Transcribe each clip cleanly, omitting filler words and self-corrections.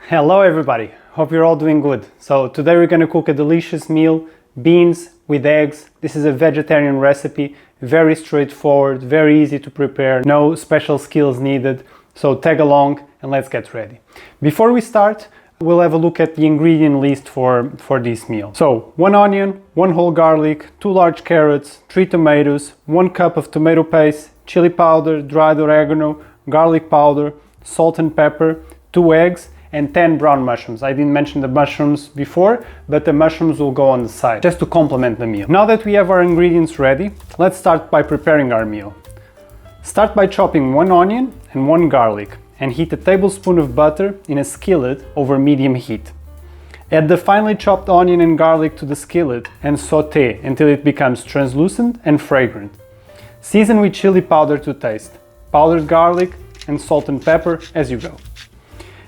Hello everybody, hope you're all doing good. So today we're going to cook a delicious meal, beans with eggs. This is a vegetarian recipe, very straightforward, very easy to prepare, no special skills needed. So tag along and let's get ready. Before we start, we'll have a look at the ingredient list for this meal. So 1 onion, 1 whole garlic, 2 large carrots, 3 tomatoes, 1 cup of tomato paste, chili powder, dried oregano, garlic powder, salt and pepper, 2 eggs, and 10 brown mushrooms. I didn't mention the mushrooms before, but the mushrooms will go on the side, just to complement the meal. Now that we have our ingredients ready, let's start by preparing our meal. Start by chopping 1 onion and 1 garlic, and heat a tablespoon of butter in a skillet over medium heat. Add the finely chopped onion and garlic to the skillet and sauté until it becomes translucent and fragrant. Season with chili powder to taste, powdered garlic, and salt and pepper as you go.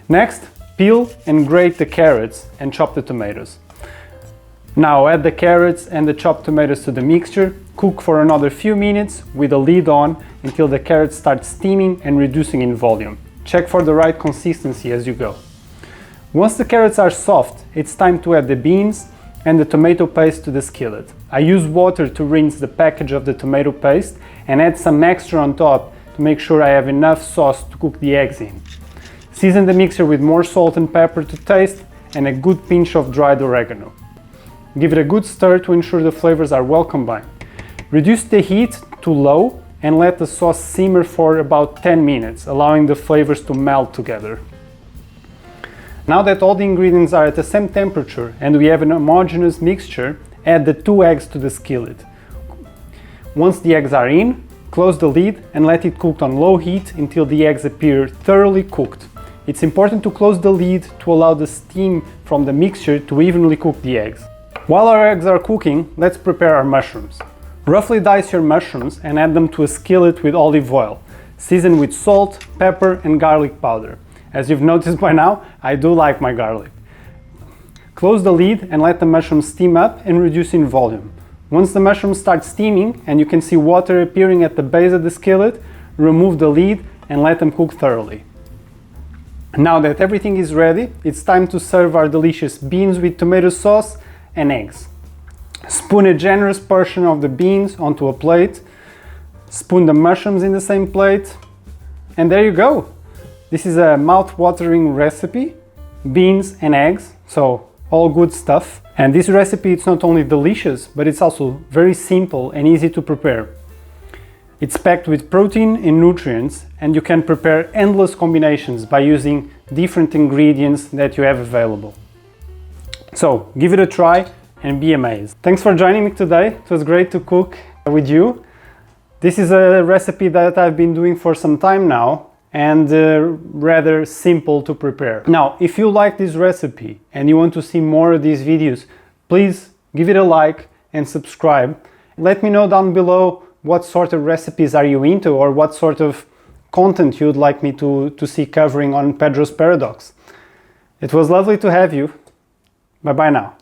Next, peel and grate the carrots and chop the tomatoes. Now add the carrots and the chopped tomatoes to the mixture. Cook for another few minutes with the lid on until the carrots start steaming and reducing in volume. Check for the right consistency as you go. Once the carrots are soft, it's time to add the beans and the tomato paste to the skillet. I use water to rinse the package of the tomato paste and add some extra on top to make sure I have enough sauce to cook the eggs in. Season the mixture with more salt and pepper to taste and a good pinch of dried oregano. Give it a good stir to ensure the flavors are well combined. Reduce the heat to low and let the sauce simmer for about 10 minutes, allowing the flavors to melt together. Now that all the ingredients are at the same temperature and we have an homogeneous mixture, add the 2 eggs to the skillet. Once the eggs are in, close the lid and let it cook on low heat until the eggs appear thoroughly cooked. It's important to close the lid to allow the steam from the mixture to evenly cook the eggs. While our eggs are cooking, let's prepare our mushrooms. Roughly dice your mushrooms and add them to a skillet with olive oil. Season with salt, pepper, and garlic powder. As you've noticed by now, I do like my garlic. Close the lid and let the mushrooms steam up and reduce in volume. Once the mushrooms start steaming and you can see water appearing at the base of the skillet, remove the lid and let them cook thoroughly. Now that everything is ready, it's time to serve our delicious beans with tomato sauce and eggs. Spoon a generous portion of the beans onto a plate, spoon the mushrooms in the same plate, and there you go. This is a mouth-watering recipe, beans and eggs, so all good stuff. And this recipe, it's not only delicious, but it's also very simple and easy to prepare. It's packed with protein and nutrients, and you can prepare endless combinations by using different ingredients that you have available. So give it a try and be amazed. Thanks for joining me today. It was great to cook with you. This is a recipe that I've been doing for some time now and rather simple to prepare. Now, if you like this recipe and you want to see more of these videos, please give it a like and subscribe. Let me know down below what sort of recipes are you into or what sort of content you'd like me to see covering on Pedro's Paradox. It was lovely to have you. Bye bye now.